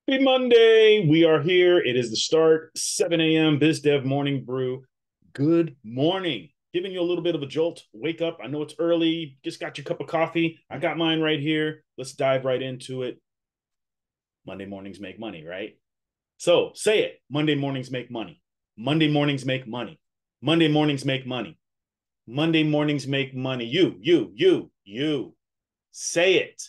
Happy Monday. We are here. It is the start, 7 a.m. BizDev Morning Brew. Good morning. Giving you a little bit of a jolt. Wake up. I know it's early. Just got your cup of coffee. I got mine right here. Let's dive right into it. Monday mornings make money, right? So say it. Monday mornings make money. Monday mornings make money. Monday mornings make money. Monday mornings make money. You. Say it.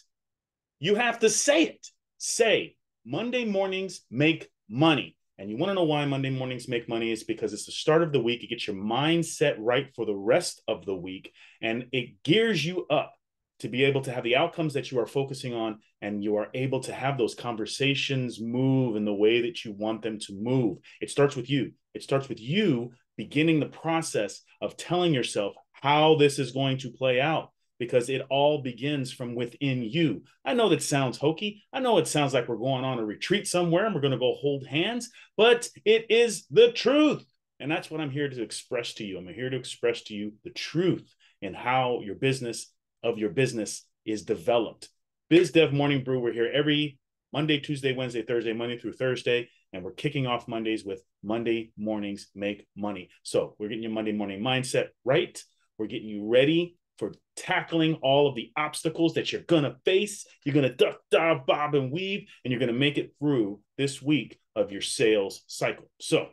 You have to say it. Say, Monday mornings make money. And you want to know why Monday mornings make money? Is because it's the start of the week. It gets your mindset right for the rest of the week. And it gears you up to be able to have the outcomes that you are focusing on. And you are able to have those conversations move in the way that you want them to move. It starts with you. It starts with you beginning the process of telling yourself how this is going to play out, because it all begins from within you. I know that sounds hokey. I know it sounds like we're going on a retreat somewhere and we're going to go hold hands, but it is the truth. And that's what I'm here to express to you. I'm here to express to you the truth in how your business is developed. BizDev Morning Brew, we're here every Monday, Tuesday, Wednesday, Thursday, Monday through Thursday, and we're kicking off Mondays with Monday mornings make money. So we're getting your Monday morning mindset right. We're getting you ready for tackling all of the obstacles that you're going to face. You're going to duck, dive, bob, and weave, and you're going to make it through this week of your sales cycle. So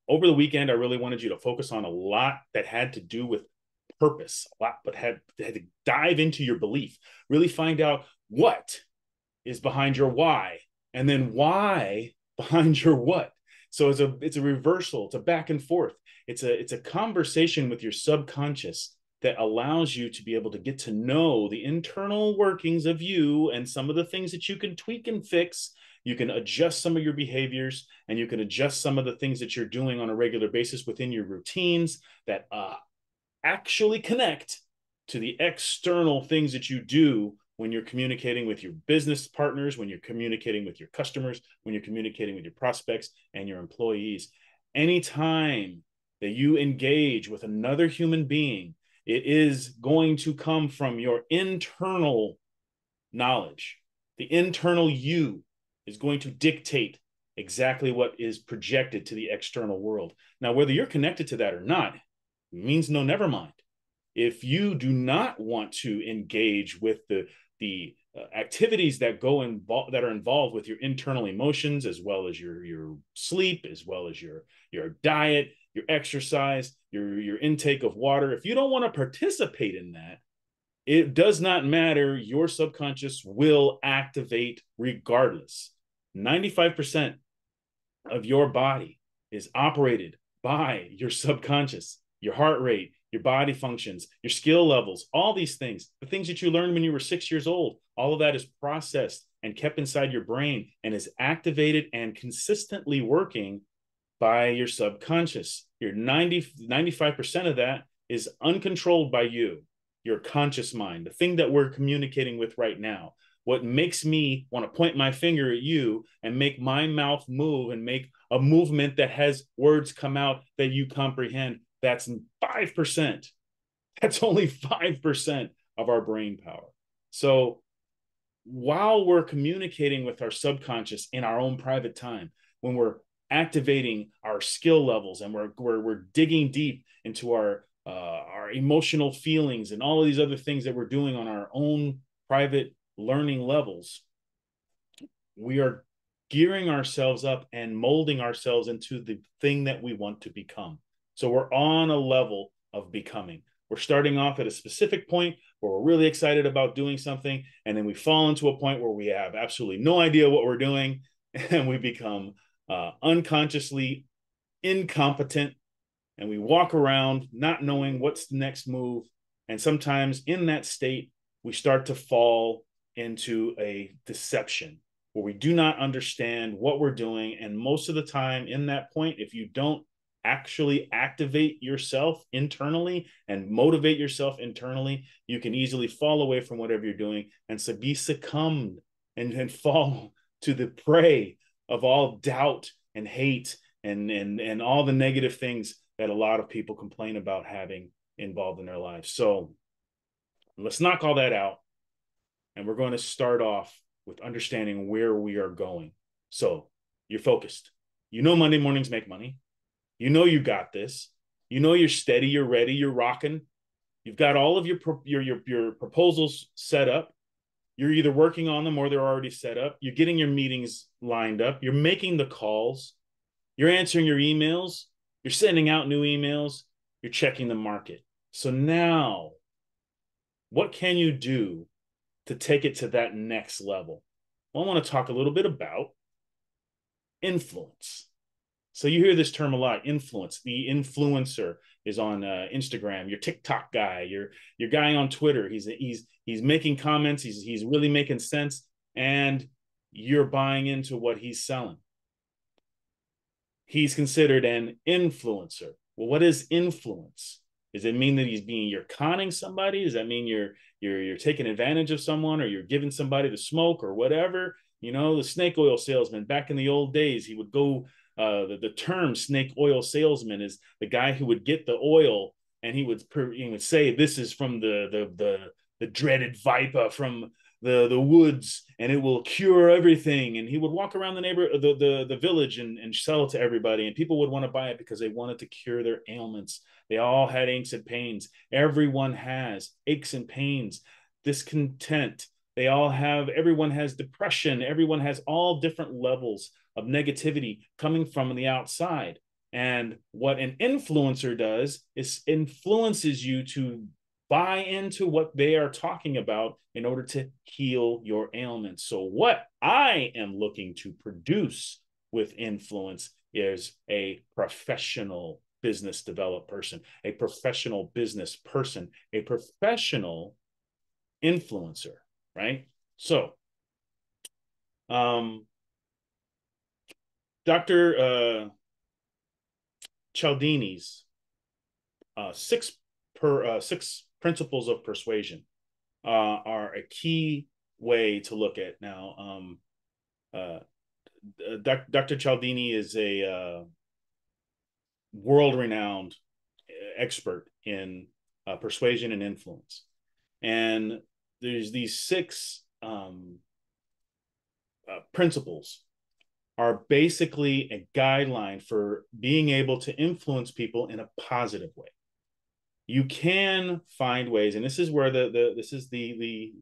over the weekend, I really wanted you to focus on a lot that had to do with purpose, a lot, but had to dive into your belief, really find out what is behind your why, and then why behind your what. So it's a reversal, it's a back and forth. It's a conversation with your subconscious that allows you to be able to get to know the internal workings of you and some of the things that you can tweak and fix. You can adjust some of your behaviors, and you can adjust some of the things that you're doing on a regular basis within your routines that actually connect to the external things that you do when you're communicating with your business partners, when you're communicating with your customers, when you're communicating with your prospects and your employees. Anytime that you engage with another human being, it is going to come from your internal knowledge. The internal you is going to dictate exactly what is projected to the external world. Now, whether you're connected to that or not means no, never mind. If you do not want to engage with the activities that that are involved with your internal emotions, as well as your sleep, as well as your diet, your exercise, your intake of water, if you don't want to participate in that, it does not matter. Your subconscious will activate regardless. 95% of your body is operated by your subconscious, your heart rate, your body functions, your skill levels, all these things, the things that you learned when you were 6 years old, all of that is processed and kept inside your brain and is activated and consistently working by your subconscious. Your 95% of that is uncontrolled by you, your conscious mind, the thing that we're communicating with right now. What makes me want to point my finger at you and make my mouth move and make a movement that has words come out that you comprehend, that's 5%. That's only 5% of our brain power. So while we're communicating with our subconscious in our own private time, when we're activating our skill levels and we're digging deep into our emotional feelings and all of these other things that we're doing on our own private learning levels, we are gearing ourselves up and molding ourselves into the thing that we want to become. So we're on a level of becoming. We're starting off at a specific point where we're really excited about doing something, and then we fall into a point where we have absolutely no idea what we're doing, and we become unconsciously incompetent, and we walk around not knowing what's the next move. And sometimes in that state, we start to fall into a deception where we do not understand what we're doing. And most of the time in that point, if you don't actually activate yourself internally and motivate yourself internally, you can easily fall away from whatever you're doing and be succumbed and fall to the prey of all doubt and hate and all the negative things that a lot of people complain about having involved in their lives. So let's knock all that out. And we're going to start off with understanding where we are going. So you're focused. You know Monday mornings make money. You know you got this. You know you're steady, you're ready, you're rocking. You've got all of your proposals set up. You're either working on them or they're already set up. You're getting your meetings lined up. You're making the calls. You're answering your emails. You're sending out new emails. You're checking the market. So now, what can you do to take it to that next level? Well, I want to talk a little bit about influence. So you hear this term a lot, influence. The influencer is on Instagram. Your TikTok guy, your guy on Twitter. He's making comments. He's really making sense, and you're buying into what he's selling. He's considered an influencer. Well, what is influence? Does it mean that you're conning somebody? Does that mean you're taking advantage of someone, or you're giving somebody the smoke or whatever? You know, the snake oil salesman back in the old days, he would go. The term snake oil salesman is the guy who would get the oil and he would say this is from the dreaded viper from the woods, and it will cure everything. And he would walk around the village and sell it to everybody, and people would want to buy it because they wanted to cure their ailments. They all had aches and pains. Everyone has aches and pains, discontent. Everyone has depression. Everyone has all different levels of negativity coming from the outside. And what an influencer does is influences you to buy into what they are talking about in order to heal your ailments. So what I am looking to produce with influence is a professional business developed person, a professional business person, a professional influencer, right? So, Dr. Cialdini's six principles of persuasion are a key way to look at now. Dr. Cialdini is a world-renowned expert in persuasion and influence, and there's these six principles are basically a guideline for being able to influence people in a positive way. You can find ways, and this is where this is the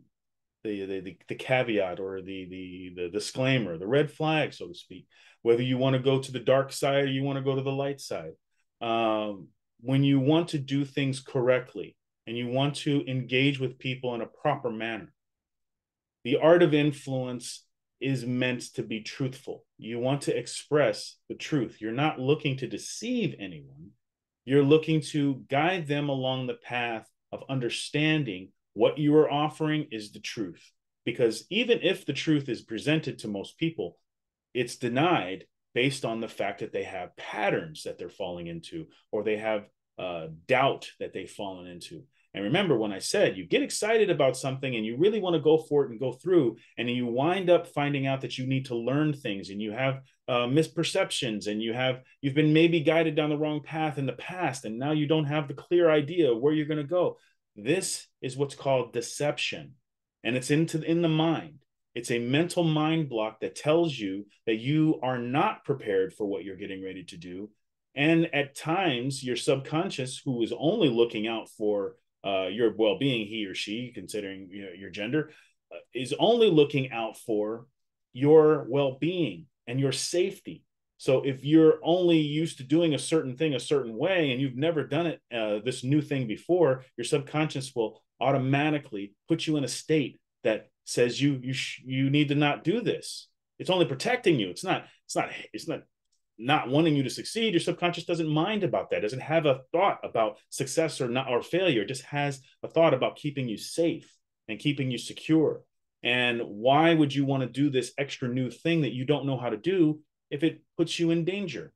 caveat or the disclaimer, the red flag, so to speak. Whether you want to go to the dark side or you want to go to the light side, when you want to do things correctly and you want to engage with people in a proper manner, the art of influence is meant to be truthful. You want to express the truth. You're not looking to deceive anyone. You're looking to guide them along the path of understanding what you are offering is the truth. Because even if the truth is presented to most people, it's denied based on the fact that they have patterns that they're falling into, or they have doubt that they've fallen into. And remember, when I said you get excited about something and you really want to go for it and go through, and then you wind up finding out that you need to learn things, and you have misperceptions, and you've been maybe guided down the wrong path in the past, and now you don't have the clear idea of where you're going to go. This is what's called deception, and it's in the mind. It's a mental mind block that tells you that you are not prepared for what you're getting ready to do. And at times, your subconscious, who is only looking out for your well-being, he or she, considering your gender, is only looking out for your well-being and your safety. So if you're only used to doing a certain thing a certain way and you've never done it this new thing before, your subconscious will automatically put you in a state that says you need to not do this. It's only protecting you. It's not wanting you to succeed. Your subconscious doesn't mind about that. Doesn't have a thought about success or failure. It just has a thought about keeping you safe and keeping you secure. And why would you want to do this extra new thing that you don't know how to do if it puts you in danger?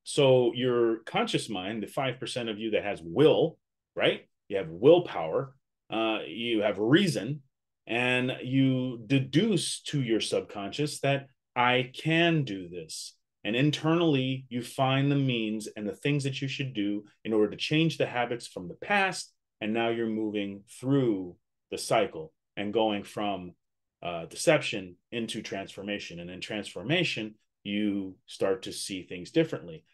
So your conscious mind, the 5% of you that has will, right? You have willpower, you have reason, and you deduce to your subconscious that I can do this. And internally, you find the means and the things that you should do in order to change the habits from the past. And now you're moving through the cycle and going from deception into transformation. And in transformation, you start to see things differently.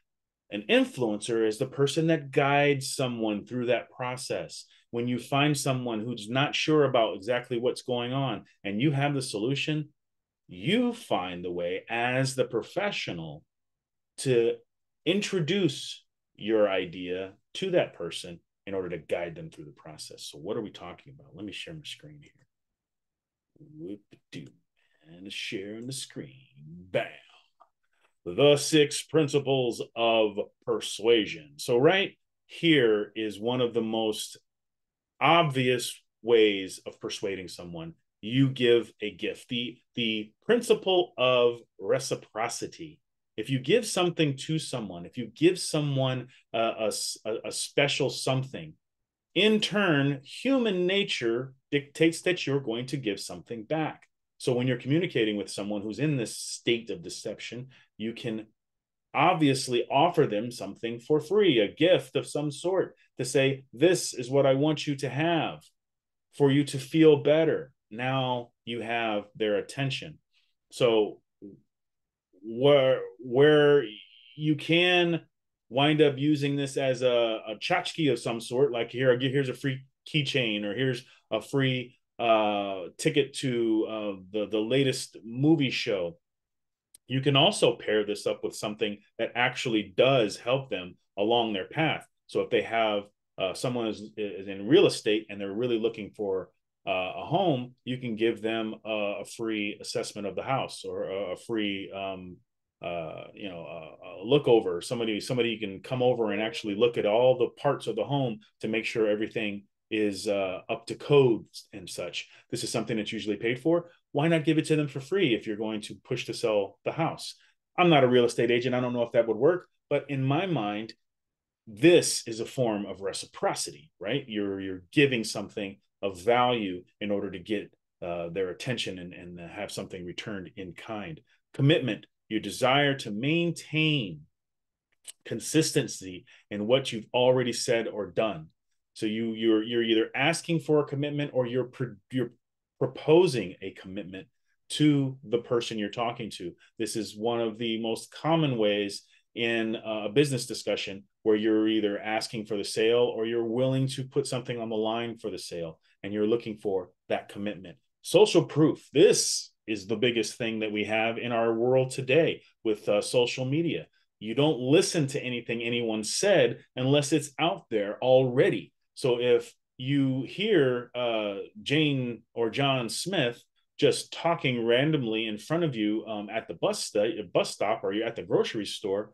An influencer is the person that guides someone through that process. When you find someone who's not sure about exactly what's going on and you have the solution, you find the way as the professional to introduce your idea to that person in order to guide them through the process. So what are we talking about? Let me share my screen here. Whoop-a-doo. And sharing the screen. Bam. The 6 principles of persuasion. So right here is one of the most obvious ways of persuading someone. You give a gift. The principle of reciprocity. If you give something to someone, if you give someone a special something, in turn, human nature dictates that you're going to give something back. So when you're communicating with someone who's in this state of deception, you can obviously offer them something for free, a gift of some sort, to say, this is what I want you to have for you to feel better. Now you have their attention. So where you can wind up using this as a tchotchke of some sort, like here's a free keychain, or here's a free ticket to the latest movie show. You can also pair this up with something that actually does help them along their path. So if they have someone is in real estate and they're really looking for a home, you can give them a free assessment of the house, or a free look over. Somebody can come over and actually look at all the parts of the home to make sure everything is up to code and such. This is something that's usually paid for. Why not give it to them for free if you're going to push to sell the house? I'm not a real estate agent. I don't know if that would work, but in my mind, this is a form of reciprocity, right? You're giving something of value in order to get their attention and have something returned in kind. Commitment, your desire to maintain consistency in what you've already said or done. So you're either asking for a commitment, or you're proposing a commitment to the person you're talking to. This is one of the most common ways in a business discussion, where you're either asking for the sale or you're willing to put something on the line for the sale, and you're looking for that commitment. Social proof. This is the biggest thing that we have in our world today with social media. You don't listen to anything anyone said unless it's out there already. So if you hear Jane or John Smith just talking randomly in front of you at the bus stop, or you're at the grocery store,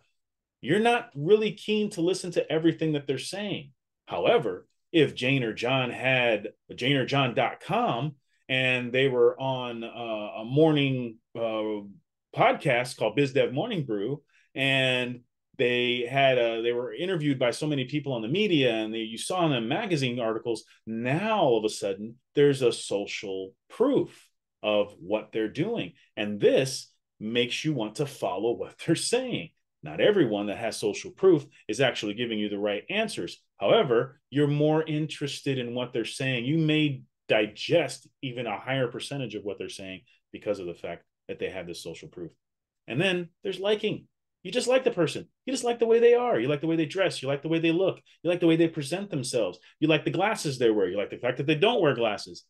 you're not really keen to listen to everything that they're saying. However, if Jane or John had janeorjohn.com and they were on a morning podcast called BizDev Morning Brew, and they were interviewed by so many people on the media, and you saw them in magazine articles. Now all of a sudden there's a social proof of what they're doing, and this makes you want to follow what they're saying. Not everyone that has social proof is actually giving you the right answers. However, you're more interested in what they're saying. You may digest even a higher percentage of what they're saying because of the fact that they have this social proof. And then there's liking. You just like the person. You just like the way they are. You like the way they dress. You like the way they look. You like the way they present themselves. You like the glasses they wear. You like the fact that they don't wear glasses.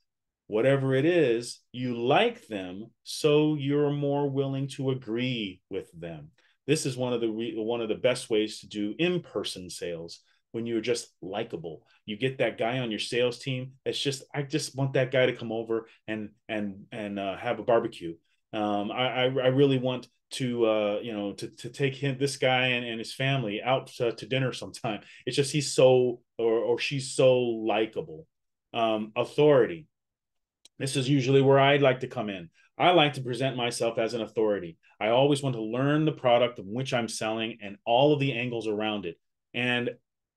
Whatever it is, you like them, so you're more willing to agree with them. This is one of the best ways to do in-person sales, when you're just likable. You get that guy on your sales team. It's just, I just want that guy to come over and have a barbecue. I really want to take this guy and his family out to dinner sometime. It's just he's so or she's so likable. Authority. This is usually where I'd like to come in. I like to present myself as an authority. I always want to learn the product of which I'm selling and all of the angles around it. And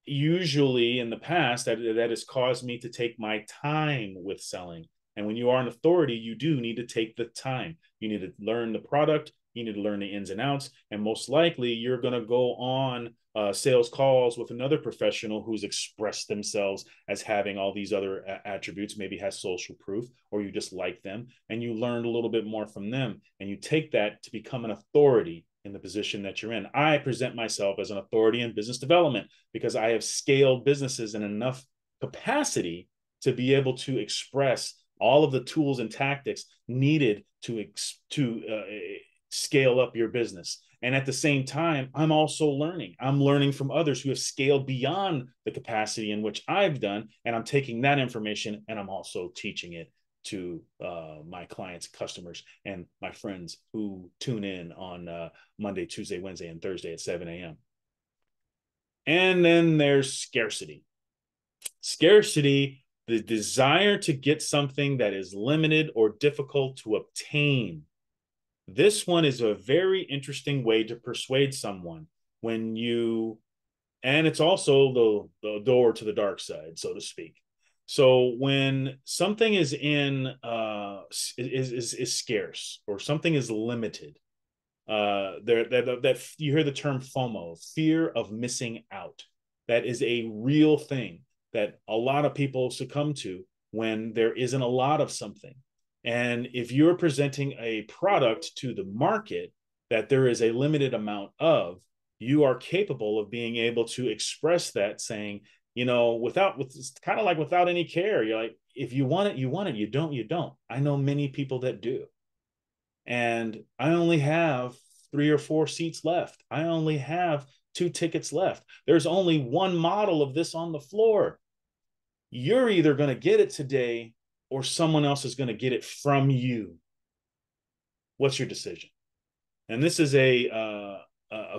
usually in the past, that has caused me to take my time with selling. And when you are an authority, you do need to take the time. You need to learn the product. You need to learn the ins and outs. And most likely you're going to go on sales calls with another professional who's expressed themselves as having all these other attributes, maybe has social proof, or you just like them, and you learned a little bit more from them. And you take that to become an authority in the position that you're in. I present myself as an authority in business development because I have scaled businesses in enough capacity to be able to express all of the tools and tactics needed to scale up your business. And at the same time, I'm also learning. I'm learning from others who have scaled beyond the capacity in which I've done. And I'm taking that information and I'm also teaching it to my clients, customers, and my friends who tune in on Monday, Tuesday, Wednesday, and Thursday at 7 a.m. And then there's scarcity. Scarcity, the desire to get something that is limited or difficult to obtain. This one is a very interesting way to persuade someone when you, and it's also the door to the dark side, so to speak. So when something is is scarce or something is limited, that you hear the term FOMO, fear of missing out. That is a real thing that a lot of people succumb to when there isn't a lot of something. And if you're presenting a product to the market that there is a limited amount of, you are capable of being able to express that, saying, it's kind of like without any care. You're like, if you want it, you want it. You don't, you don't. I know many people that do. And I only have 3 or 4 seats left. I only have 2 tickets left. There's only one model of this on the floor. You're either going to get it today or someone else is going to get it from you. What's your decision? And this is a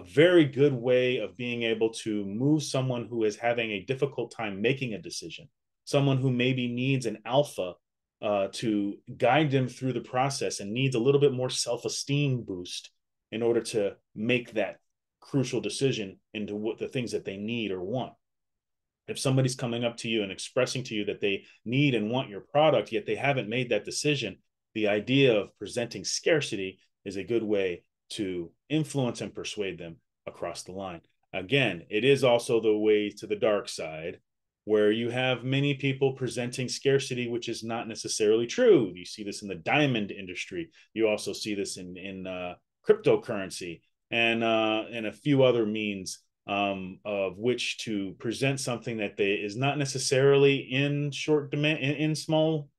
very good way of being able to move someone who is having a difficult time making a decision, someone who maybe needs an alpha to guide them through the process and needs a little bit more self-esteem boost in order to make that crucial decision into what the things that they need or want. If somebody's coming up to you and expressing to you that they need and want your product, yet they haven't made that decision, the idea of presenting scarcity is a good way to influence and persuade them across the line. Again, it is also the way to the dark side, where you have many people presenting scarcity, which is not necessarily true. You see this in the diamond industry. You also see this in cryptocurrency and a few other means of which to present something that is not necessarily in short demand, in small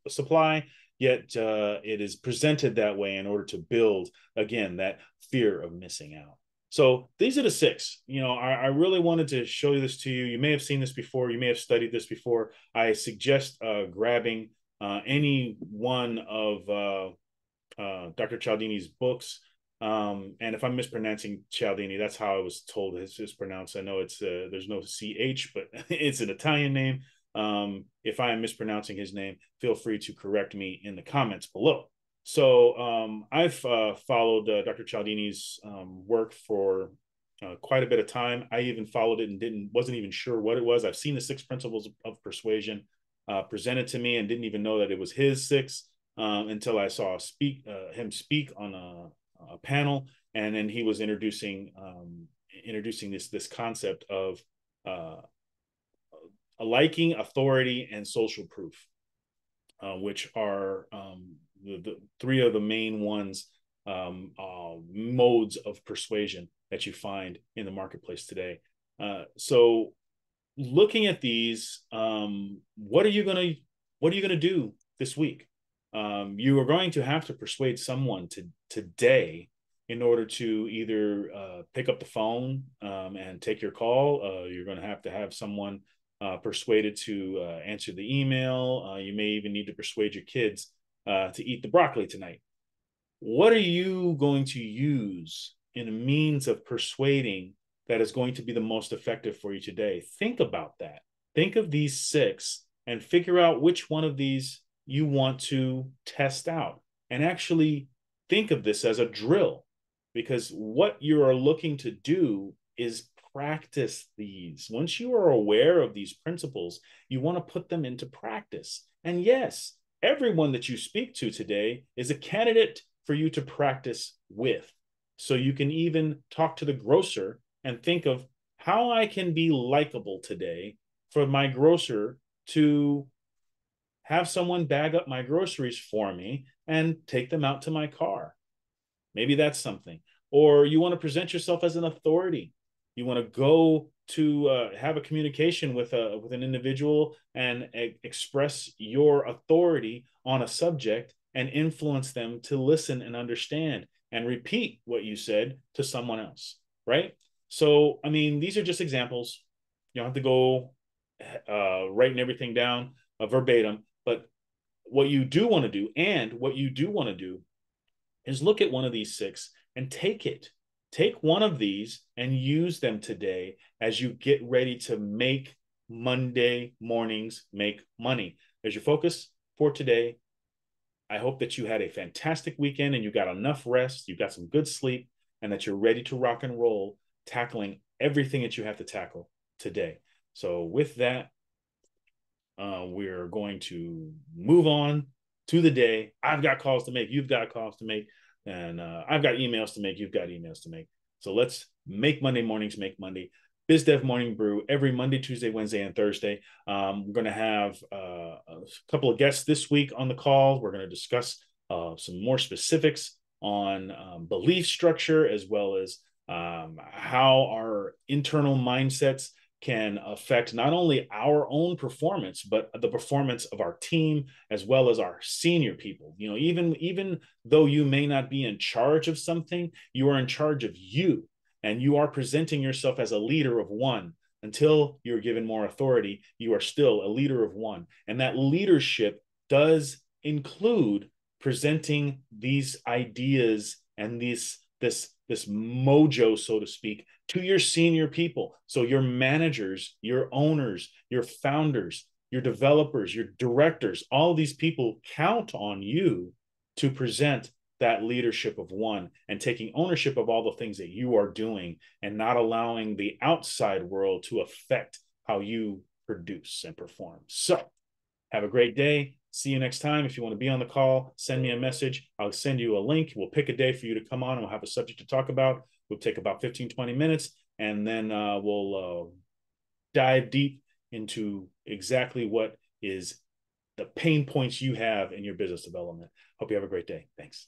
supply, yet it is presented that way in order to build, again, that fear of missing out. So these are the 6. I really wanted to show this to you. You may have seen this before. You may have studied this before. I suggest grabbing any one of Dr. Cialdini's books. And if I'm mispronouncing Cialdini, that's how I was told his pronounced. I know it's there's no CH, but it's an Italian name. If I am mispronouncing his name, feel free to correct me in the comments below. So I've followed Dr. Cialdini's work for quite a bit of time. I even followed it and wasn't even sure what it was. I've seen the 6 principles of persuasion presented to me and didn't even know that it was his 6 until I saw him speak on a panel, and then he was introducing this concept of liking, authority, and social proof, which are the 3 of the main ones, modes of persuasion that you find in the marketplace today. So looking at these, what are you gonna do this week? You are going to have to persuade someone today in order to either pick up the phone and take your call. You're going to have someone persuaded to answer the email. You may even need to persuade your kids to eat the broccoli tonight. What are you going to use in a means of persuading that is going to be the most effective for you today? Think about that. Think of these 6 and figure out which one of these you want to test out, and actually think of this as a drill, because what you are looking to do is practice these. Once you are aware of these principles, you want to put them into practice. And yes, everyone that you speak to today is a candidate for you to practice with. So you can even talk to the grocer and think of how I can be likable today for my grocer to have someone bag up my groceries for me and take them out to my car. Maybe that's something. Or you want to present yourself as an authority. You want to go to have a communication with an individual and express your authority on a subject and influence them to listen and understand and repeat what you said to someone else, right? So, I mean, these are just examples. You don't have to go writing everything down verbatim, but what you do want to do is look at one of these 6 and take it. Take one of these and use them today as you get ready to make Monday mornings make money. There's your focus for today. I hope that you had a fantastic weekend and you got enough rest, you got some good sleep, and that you're ready to rock and roll, tackling everything that you have to tackle today. So with that, we're going to move on to the day. I've got calls to make, you've got calls to make, and I've got emails to make, you've got emails to make. So let's make Monday mornings make Monday. BizDev Morning Brew every Monday, Tuesday, Wednesday, and Thursday. We're going to have a couple of guests this week on the call. We're going to discuss some more specifics on belief structure, as well as how our internal mindsets can affect not only our own performance, but the performance of our team, as well as our senior people. You know, even though you may not be in charge of something, you are in charge of you, and you are presenting yourself as a leader of one. Until you're given more authority, you are still a leader of one. And that leadership does include presenting these ideas and this mojo, so to speak, to your senior people. So your managers, your owners, your founders, your developers, your directors, all these people count on you to present that leadership of one and taking ownership of all the things that you are doing and not allowing the outside world to affect how you produce and perform. So have a great day. See you next time. If you want to be on the call, send me a message. I'll send you a link. We'll pick a day for you to come on and we'll have a subject to talk about. We'll take about 15, 20 minutes, and then we'll dive deep into exactly what is the pain points you have in your business development. Hope you have a great day. Thanks.